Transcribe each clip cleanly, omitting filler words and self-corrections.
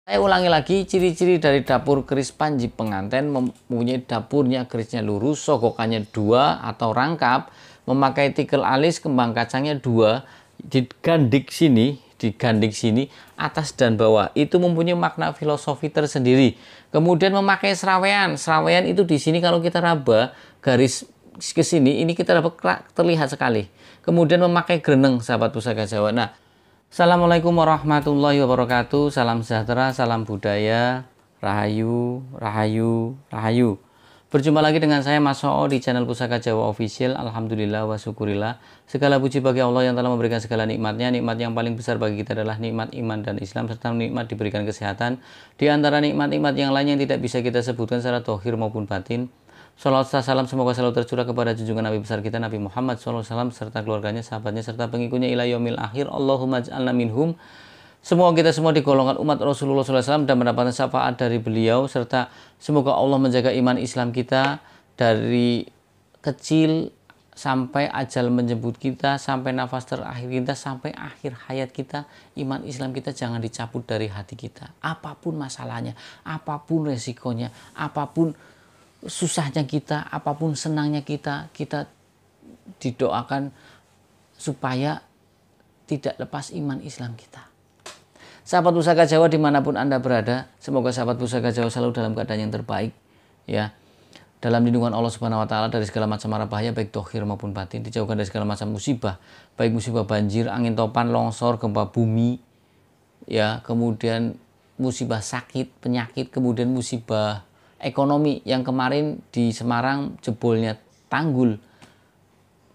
Saya ulangi lagi, ciri-ciri dari dapur keris Panji pengantin mempunyai dapurnya kerisnya lurus, sogokannya 2 atau rangkap, memakai tikel alis, kembang kacangnya 2, digandik sini, atas dan bawah. Itu mempunyai makna filosofi tersendiri. Kemudian memakai serawean. Serawean itu di sini kalau kita raba garis ke sini, ini kita dapat terlihat sekali. Kemudian memakai greneng, sahabat pusaka Jawa. Nah, Assalamualaikum warahmatullahi wabarakatuh. Salam sejahtera, salam budaya, rahayu, rahayu, rahayu. Berjumpa lagi dengan saya Mas So'o di channel Pusaka Jawa Official. Alhamdulillah wa syukurillah. Segala puji bagi Allah yang telah memberikan segala nikmatnya. Nikmat yang paling besar bagi kita adalah nikmat iman dan Islam, serta nikmat diberikan kesehatan. Di antara nikmat-nikmat yang lain yang tidak bisa kita sebutkan secara dohir maupun batin. Salawat serta salam semoga selalu tercurah kepada junjungan Nabi besar kita Nabi Muhammad SAW serta keluarganya, sahabatnya, serta pengikutnya ila yaumil akhir. Allahumma ja'alna minhum. Semoga kita semua di golongan umat Rasulullah SAW dan mendapatkan syafaat dari beliau, serta semoga Allah menjaga iman Islam kita dari kecil sampai ajal menjemput kita, sampai nafas terakhir kita, sampai akhir hayat kita. Iman Islam kita jangan dicabut dari hati kita. Apapun masalahnya, apapun resikonya, apapun susahnya kita, apapun senangnya kita didoakan supaya tidak lepas iman Islam kita. Sahabat Pusaka Jawa dimanapun Anda berada, semoga sahabat Pusaka Jawa selalu dalam keadaan yang terbaik, ya, dalam lindungan Allah Subhanahu Wa Taala dari segala macam mara bahaya baik dohir maupun batin, dijauhkan dari segala macam musibah, baik musibah banjir, angin topan, longsor, gempa bumi, ya, kemudian musibah sakit, penyakit, kemudian musibah ekonomi yang kemarin di Semarang jebolnya tanggul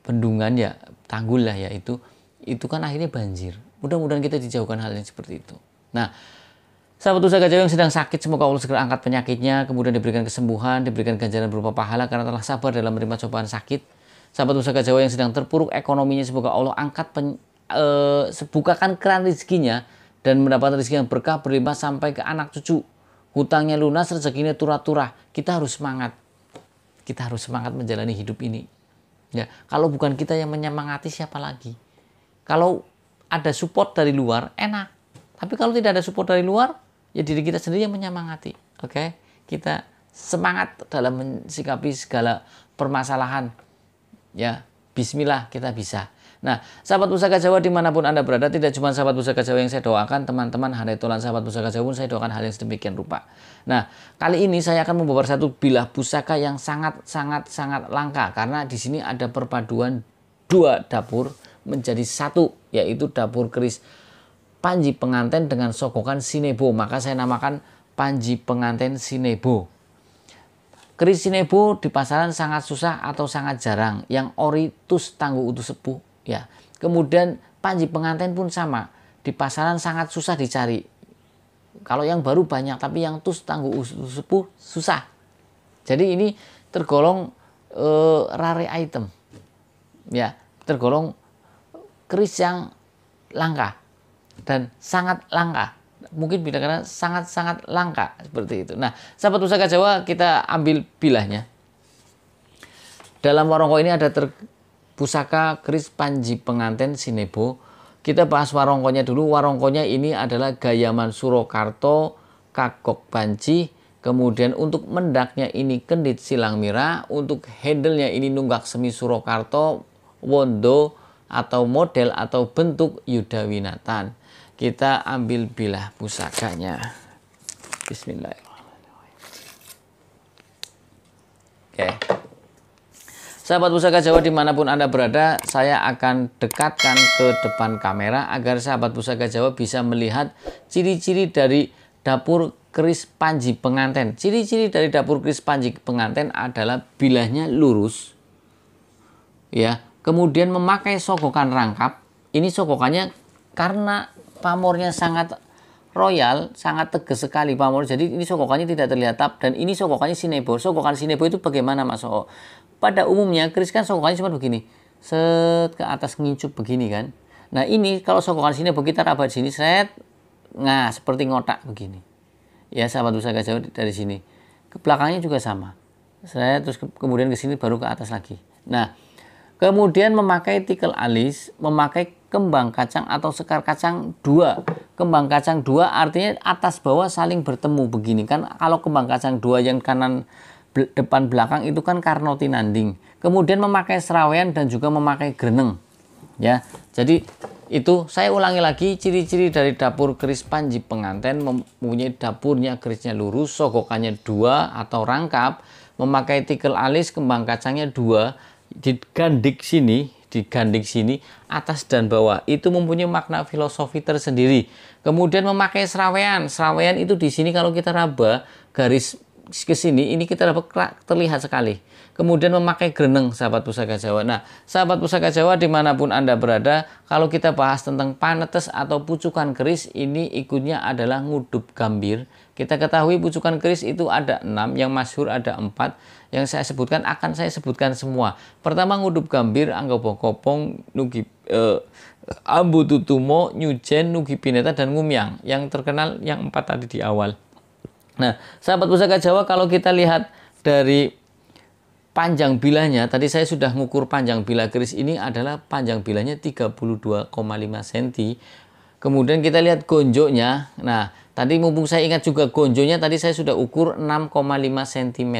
bendungan, ya tanggul lah ya, itu kan akhirnya banjir. Mudah-mudahan kita dijauhkan hal yang seperti itu. Nah, sahabat Pusaka Jawa yang sedang sakit, semoga Allah segera angkat penyakitnya, kemudian diberikan kesembuhan, diberikan ganjaran berupa pahala karena telah sabar dalam menerima cobaan sakit. Sahabat Pusaka Jawa yang sedang terpuruk ekonominya, semoga Allah angkat bukakan keran rezekinya dan mendapat rezeki yang berkah berlimpah sampai ke anak cucu. Hutangnya lunas, rezekinya turah-turah. Kita harus semangat. Kita harus semangat menjalani hidup ini. Ya, kalau bukan kita yang menyemangati, siapa lagi? Kalau ada support dari luar, enak. Tapi kalau tidak ada support dari luar, ya diri kita sendiri yang menyemangati. Oke? Kita semangat dalam mensikapi segala permasalahan. Ya, bismillah kita bisa. Nah, sahabat Pusaka Jawa dimanapun Anda berada, tidak cuma sahabat Pusaka Jawa yang saya doakan, teman-teman handaitolan sahabat Pusaka Jawa pun saya doakan hal yang sedemikian rupa. Nah, kali ini saya akan membawa satu bilah pusaka yang sangat langka, karena di sini ada perpaduan 2 dapur menjadi satu, yaitu dapur keris Panji pengantin dengan sogokan Sinebo. Maka saya namakan Panji pengantin Sinebo. Keris Sinebo di pasaran sangat susah atau sangat jarang. Yang ori tus tangguh utuh sepuh. Ya, kemudian Panji pengantin pun sama, di pasaran sangat susah dicari. Kalau yang baru banyak, tapi yang tus tangguh sepuh susah. Jadi ini tergolong rare item, ya, tergolong keris yang langka dan sangat langka. Mungkin bila karena sangat langka seperti itu. Nah, sahabat Pusaka Jawa, kita ambil bilahnya. Dalam warongko ini ada pusaka keris Panji pengantin Sinebo. Kita bahas warongkonya dulu. Warongkonya ini adalah Gayaman Surakarta Kagok Banci. Kemudian untuk mendaknya ini kendit silang mira. Untuk handle-nya ini nunggak semi Surakarta, wondo atau model atau bentuk Yudawinatan. Kita ambil bilah pusakanya. Bismillahirrahmanirrahim. Oke. Sahabat Pusaka Jawa dimanapun Anda berada, saya akan dekatkan ke depan kamera agar sahabat Pusaka Jawa bisa melihat ciri-ciri dari dapur keris Panji pengantin. Ciri-ciri dari dapur keris Panji pengantin adalah bilahnya lurus, ya. Kemudian memakai sogokan rangkap. Ini sogokannya karena pamornya sangat royal, sangat tegas sekali pamor. Jadi ini sogokannya tidak terlihat tap, dan ini sogokannya Sinebo. Sogokan Sinebo itu bagaimana, Mas So'o? Pada umumnya keris kan sogokannya cuma begini, set ke atas ngincup begini kan. Nah, ini kalau sogokan Sinebo kita raba di sini, set, nah seperti ngotak begini. Ya, sahabat Pusaka Jawa dari sini. Ke belakangnya juga sama. Set, terus kemudian ke sini baru ke atas lagi. Nah, kemudian memakai tikel alis, memakai kembang kacang atau sekar kacang 2. kembang kacang dua artinya atas bawah saling bertemu begini kan. Kalau kembang kacang dua yang kanan depan belakang itu kan karnotinanding. Kemudian memakai serawean dan juga memakai greneng. Ya, jadi itu saya ulangi lagi, ciri-ciri dari dapur keris Panji penganten mempunyai dapurnya kerisnya lurus, sogokannya dua atau rangkap, memakai tikel alis, kembang kacangnya dua, diganding sini atas dan bawah. Itu mempunyai makna filosofi tersendiri. Kemudian memakai serawean. Serawean itu di sini kalau kita raba garis ke sini, ini kita dapat terlihat sekali. Kemudian memakai greneng, sahabat Pusaka Jawa. Nah, sahabat Pusaka Jawa dimanapun Anda berada, kalau kita bahas tentang panetes atau pucukan keris, ini ikutnya adalah ngudup gambir. Kita ketahui pucukan keris itu ada 6, yang masyhur ada 4. Yang saya sebutkan akan saya sebutkan semua. Pertama ngudup gambir, anggobo kopong, nugi ambu tutumo, nyujen, nugi pineta, dan ngumyang. Yang terkenal yang 4 tadi di awal. Nah, sahabat Pusaka Jawa, kalau kita lihat dari panjang bilahnya, tadi saya sudah mengukur panjang bilah keris ini adalah panjang bilahnya 32,5 cm. Kemudian kita lihat gonjonya. Nah, tadi mumpung saya ingat juga gonjonya tadi saya sudah ukur 6,5 cm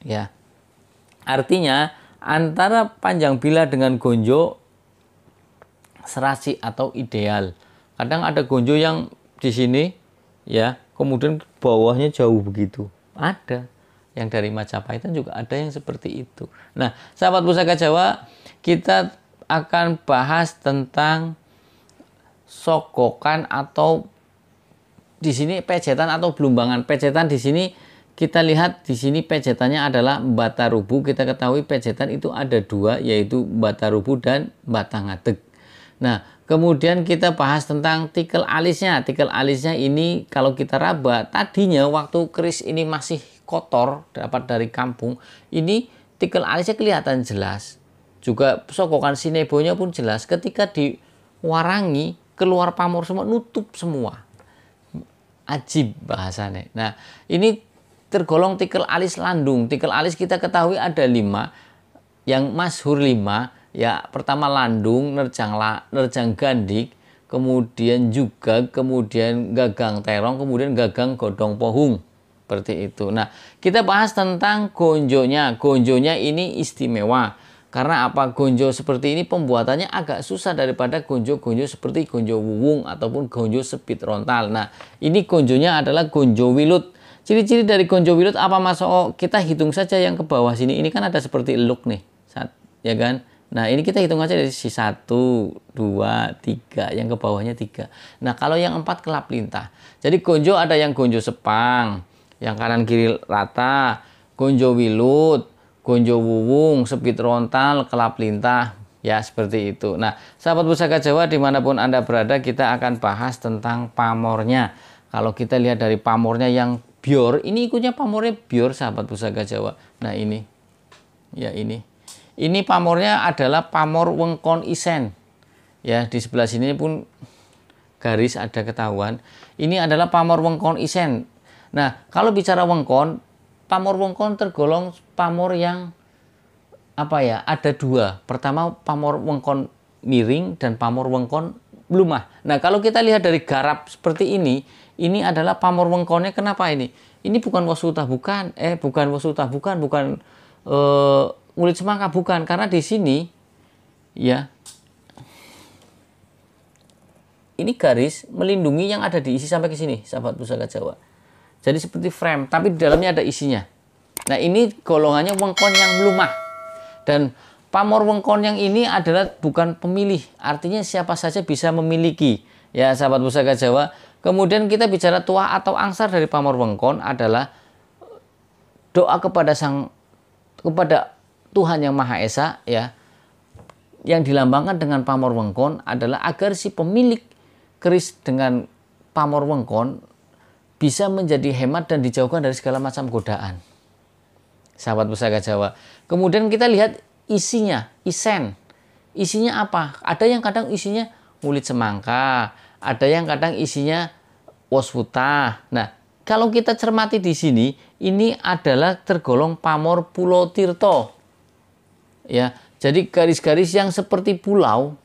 ya. Artinya antara panjang bilah dengan gonjo serasi atau ideal. Kadang ada gonjo yang di sini ya, kemudian bawahnya jauh begitu. Ada yang dari Majapahit juga ada yang seperti itu. Nah, sahabat Pusaka Jawa, kita akan bahas tentang sogokan atau di sini pejetan atau belumbangan. Pejetan di sini kita lihat di sini pejetannya adalah Batarubu. Kita ketahui pejetan itu ada 2, yaitu Batarubu dan Batangadeg. Nah, kemudian kita bahas tentang tikel alisnya. Tikel alisnya ini kalau kita raba, tadinya waktu keris ini masih kotor, dapat dari kampung, ini tikel alisnya kelihatan jelas. Juga sogokan sinebonya pun jelas. Ketika diwarangi, keluar pamor semua, nutup semua. Ajib bahasanya. Nah, ini tergolong tikel alis landung. Tikel alis kita ketahui ada 5, yang masyhur 5. Ya, pertama landung, nerjang gandik, kemudian gagang terong, kemudian gagang godong pohung. Seperti itu. Nah, kita bahas tentang gonjonya. Gonjonya ini istimewa. Karena apa? Gonjo seperti ini pembuatannya agak susah daripada gonjo-gonjo seperti gonjo wuwung ataupun gonjo sepit rontal. Nah, ini gonjonya adalah gonjo wilut. Ciri-ciri dari gonjo wilut apa, Mas? Oh, kita hitung saja yang ke bawah sini. Ini kan ada seperti eluk nih. Ya kan? Nah, ini kita hitung aja dari si 1, 2, 3. Yang ke bawahnya 3. Nah, kalau yang 4 kelap lintah. Jadi gonjo ada yang gonjo sepang, yang kanan kiri rata, gonjo wilut, gonjo wuwung, sepit rontal, kelap lintah. Ya, seperti itu. Nah, sahabat Pusaka Jawa dimanapun Anda berada, kita akan bahas tentang pamornya. Kalau kita lihat dari pamornya yang bior, ini ikutnya pamornya bior, sahabat Pusaka Jawa. Nah, ini. Ya, ini. Ini pamornya adalah pamor wengkon isen. Ya, di sebelah sini pun garis ada ketahuan. Ini adalah pamor wengkon isen. Nah, kalau bicara wengkon, pamor wengkon tergolong pamor yang apa ya? Ada 2. Pertama pamor wengkon miring dan pamor wengkon blumah. Nah, kalau kita lihat dari garap seperti ini adalah pamor wengkonnya. Kenapa ini? Ini bukan wasuta, bukan ngulit semangka, bukan, karena di sini ya ini garis melindungi yang ada di isi sampai ke sini, sahabat Pusaka Jawa. Jadi seperti frame, tapi di dalamnya ada isinya. Nah, ini golongannya wengkon yang blumah. Dan pamor wengkon yang ini adalah bukan pemilih, artinya siapa saja bisa memiliki. Ya, sahabat Pusaka Jawa. Kemudian kita bicara tuah atau angsar dari pamor wengkon adalah doa kepada Tuhan Yang Maha Esa, ya. Yang dilambangkan dengan pamor wengkon adalah agar si pemilik keris dengan pamor wengkon bisa menjadi hemat dan dijauhkan dari segala macam godaan. Sahabat Pusaka Jawa. Kemudian kita lihat isinya, isen. Isinya apa? Ada yang kadang isinya ngulit semangka, ada yang kadang isinya waswuta. Nah, kalau kita cermati di sini, ini adalah tergolong pamor Pulo Tirto. Ya, jadi garis-garis yang seperti pulau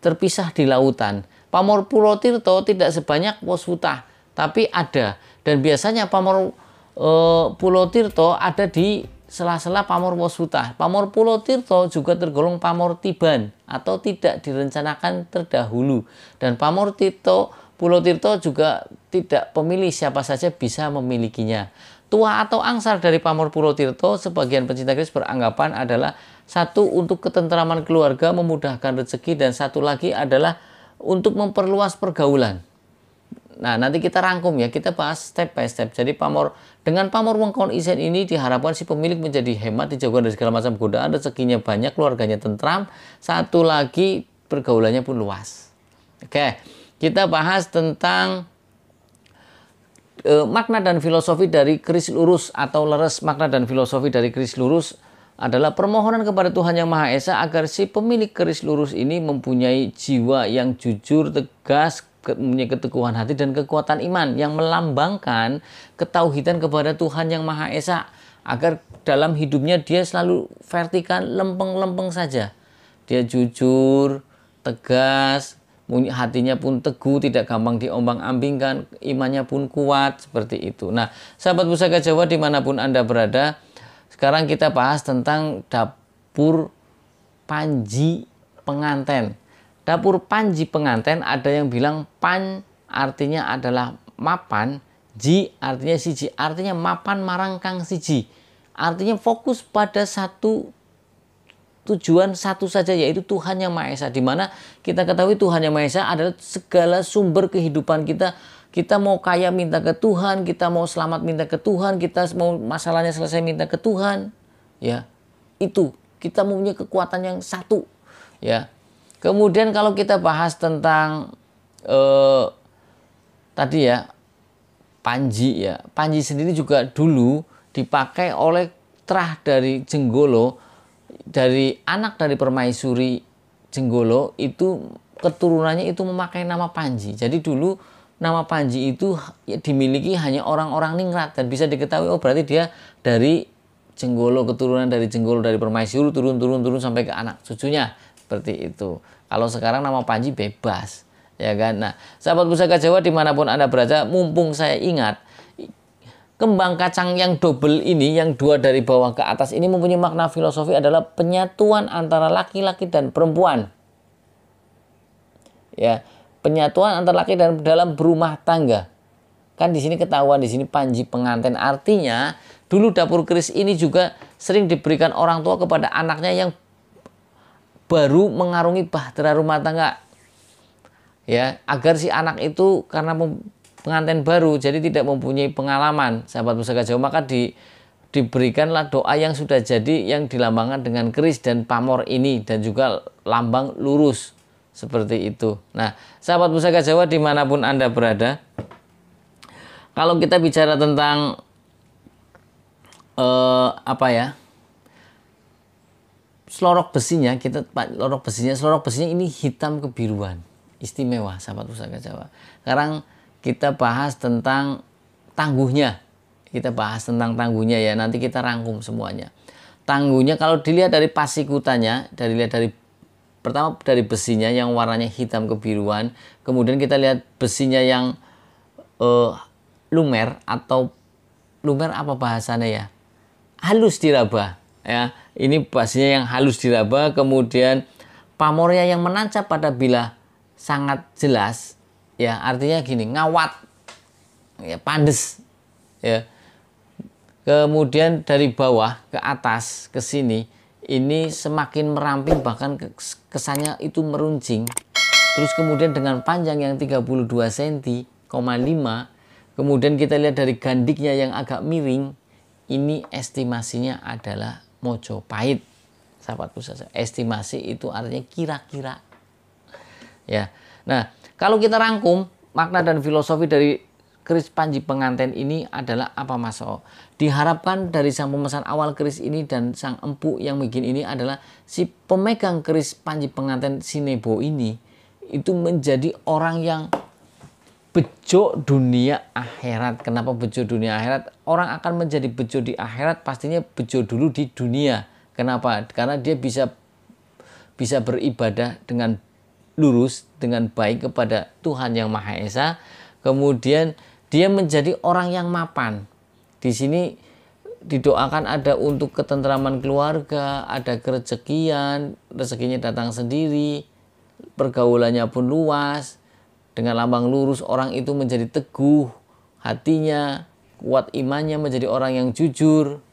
terpisah di lautan. Pamor Pulo Tirto tidak sebanyak Woswutah, tapi ada. Dan biasanya pamor Pulo Tirto ada di sela-sela pamor Woswutah. Pamor Pulo Tirto juga tergolong pamor tiban atau tidak direncanakan terdahulu. Dan pamor Pulo Tirto juga tidak pemilih, siapa saja bisa memilikinya. Tua atau angsar dari pamor Pulo Tirto, sebagian pencinta keris beranggapan adalah satu untuk ketentraman keluarga, memudahkan rezeki, dan satu lagi adalah untuk memperluas pergaulan. Nah, nanti kita rangkum ya, kita bahas step by step. Jadi dengan pamor Wengkon Isen ini diharapkan si pemilik menjadi hemat, dijauhkan dari segala macam godaan, rezekinya banyak, keluarganya tentram, satu lagi pergaulannya pun luas. Oke, kita bahas tentang makna dan filosofi dari keris lurus atau leres. Makna dan filosofi dari keris lurus adalah permohonan kepada Tuhan Yang Maha Esa agar si pemilik keris lurus ini mempunyai jiwa yang jujur, tegas, mempunyai keteguhan hati dan kekuatan iman yang melambangkan ketauhidan kepada Tuhan Yang Maha Esa, agar dalam hidupnya dia selalu vertikal, lempeng-lempeng saja. Dia jujur, tegas, hatinya pun teguh, tidak gampang diombang-ambingkan, imannya pun kuat, seperti itu. Nah, sahabat Pusaka Jawa dimanapun Anda berada, sekarang kita bahas tentang dapur Panji Penganten. Dapur Panji Penganten, ada yang bilang pan artinya adalah mapan, ji artinya siji, artinya mapan marang kang siji. Artinya fokus pada satu tujuan satu saja, yaitu Tuhan Yang Maha Esa. Dimana kita ketahui Tuhan Yang Maha Esa adalah segala sumber kehidupan kita. Kita mau kaya minta ke Tuhan, kita mau selamat minta ke Tuhan, kita mau masalahnya selesai minta ke Tuhan. Ya, itu kita mempunyai kekuatan yang satu. Ya. Kemudian kalau kita bahas tentang tadi ya Panji ya, Panji sendiri juga dulu dipakai oleh Trah dari Jenggolo. Dari anak dari permaisuri Jenggolo itu keturunannya itu memakai nama Panji. Jadi dulu nama Panji itu dimiliki hanya orang-orang ningrat dan bisa diketahui oh berarti dia dari Jenggolo, keturunan dari Jenggolo, dari permaisuri turun sampai ke anak cucunya, seperti itu. Kalau sekarang nama Panji bebas, ya kan. Nah, sahabat Pusaka Jawa dimanapun Anda berada, mumpung saya ingat, kembang kacang yang double ini, yang dua dari bawah ke atas ini mempunyai makna filosofi adalah penyatuan antara laki-laki dan perempuan. Ya, penyatuan antara laki dan dalam berumah tangga. Kan di sini ketahuan, di sini Panji Penganten, artinya dulu dapur keris ini juga sering diberikan orang tua kepada anaknya yang baru mengarungi bahtera rumah tangga. Ya, agar si anak itu karena pengantin baru, jadi tidak mempunyai pengalaman, sahabat Pusaka Jawa, maka diberikanlah doa yang sudah jadi, yang dilambangkan dengan keris dan pamor ini, dan juga lambang lurus, seperti itu. Nah, sahabat Pusaka Jawa dimanapun Anda berada, kalau kita bicara tentang selorok besinya, selorok besinya ini hitam kebiruan, istimewa, sahabat Pusaka Jawa. Sekarang kita bahas tentang tangguhnya. Kita bahas tentang tangguhnya ya. Nanti kita rangkum semuanya. Tangguhnya kalau dilihat dari pasikutannya, pertama dari besinya yang warnanya hitam kebiruan. Kemudian kita lihat besinya yang lumer, atau lumer apa bahasanya ya? Halus diraba. Ya, ini besinya yang halus diraba. Kemudian pamornya yang menancap pada bilah sangat jelas. Ya, artinya gini, ngawat, ya, pandes, ya. Kemudian dari bawah ke atas ke sini, ini semakin meramping, bahkan kesannya itu meruncing. Terus kemudian dengan panjang yang 32 cm, 5. Kemudian kita lihat dari gandiknya yang agak miring, ini estimasinya adalah Mojopahit, sahabat Pusaka. Estimasi itu artinya kira-kira. Ya. Nah, kalau kita rangkum makna dan filosofi dari keris Panji Penganten ini adalah apa, Mas O? Diharapkan dari sang pemesan awal keris ini dan sang empu yang bikin ini adalah si pemegang keris Panji Penganten Sinebo ini itu menjadi orang yang bejo dunia akhirat. Kenapa bejo dunia akhirat? Orang akan menjadi bejo di akhirat pastinya bejo dulu di dunia. Kenapa? Karena dia bisa beribadah dengan lurus dengan baik kepada Tuhan Yang Maha Esa, kemudian dia menjadi orang yang mapan. Di sini didoakan ada untuk ketentraman keluarga, ada kerezekian, rezekinya datang sendiri, pergaulannya pun luas, dengan lambang lurus orang itu menjadi teguh hatinya, kuat imannya, menjadi orang yang jujur,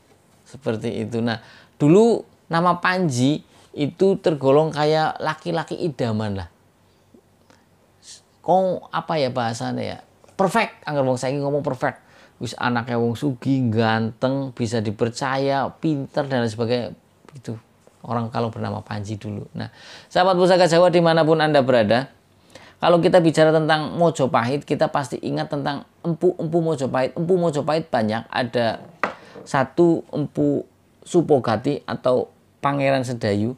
seperti itu. Nah, dulu nama Panji itu tergolong kayak laki-laki idaman lah. Kok apa ya bahasanya ya? Perfect, anggar wong saiki ngomong perfect. Wis anaknya wong sugih, ganteng, bisa dipercaya, pinter dan lain sebagainya. Itu orang kalau bernama Panji dulu. Nah, sahabat Pusaka Jawa dimanapun Anda berada, kalau kita bicara tentang Mojopahit, kita pasti ingat tentang empu-empu Mojopahit. Empu Mojopahit banyak, ada satu Empu Supogati atau Pangeran Sedayu,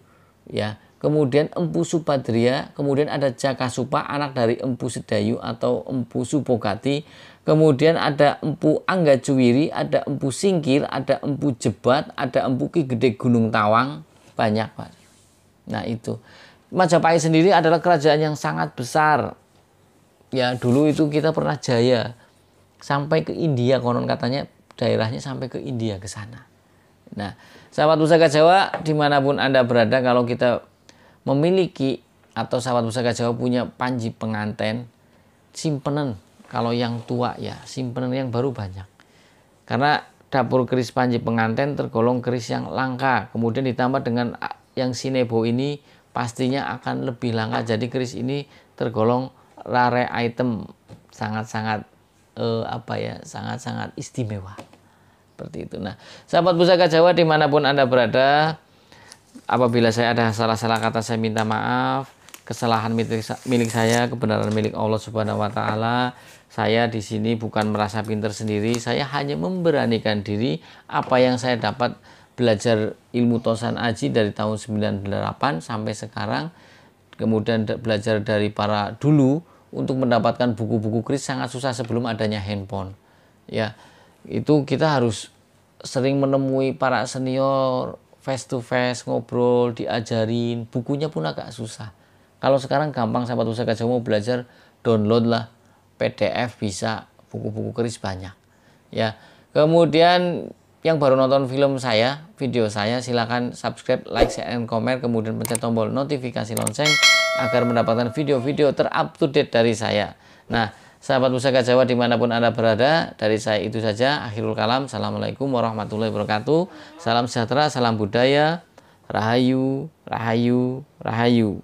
ya. Kemudian Empu Supadria, kemudian ada Jakasupa, anak dari Empu Sedayu atau Empu Supogati. Kemudian ada Empu Anggacuwiri, ada Empu Singkir, ada Empu Jebat, ada Empu Ki Gede Gunung Tawang. Banyak, Pak. Nah, itu. Majapahit sendiri adalah kerajaan yang sangat besar. Ya, dulu itu kita pernah jaya sampai ke India, konon katanya daerahnya sampai ke India, ke sana. Nah, sahabat Pusaka Jawa dimanapun Anda berada, kalau kita memiliki atau sahabat Pusaka Jawa punya Panji pengantin, simpenan. Kalau yang tua ya simpenan, yang baru banyak. Karena dapur keris Panji pengantin tergolong keris yang langka. Kemudian ditambah dengan yang Sinebo ini pastinya akan lebih langka. Jadi keris ini tergolong rare item, sangat-sangat sangat-sangat istimewa. Seperti itu. Nah, sahabat Pusaka Jawa dimanapun Anda berada, apabila saya ada salah-salah kata, saya minta maaf. Kesalahan milik saya, kebenaran milik Allah Subhanahu wa taala. Saya di sini bukan merasa pintar sendiri, saya hanya memberanikan diri apa yang saya dapat belajar ilmu Tosan Aji dari tahun 98 sampai sekarang. Kemudian belajar dari para dulu, untuk mendapatkan buku-buku keris sangat susah sebelum adanya handphone. Ya, itu kita harus sering menemui para senior, face to face, ngobrol, diajarin, bukunya pun agak susah. Kalau sekarang gampang, sahabat Pusaka Jawa mau belajar, download lah, PDF bisa, buku-buku keris banyak. Ya, kemudian yang baru nonton video saya, silakan subscribe, like, share, dan komen, kemudian pencet tombol notifikasi lonceng agar mendapatkan video-video terupdate dari saya. Nah, sahabat Pusaka Jawa dimanapun Anda berada, dari saya itu saja. Akhirul kalam. Assalamualaikum warahmatullahi wabarakatuh. Salam sejahtera, salam budaya, rahayu, rahayu, rahayu.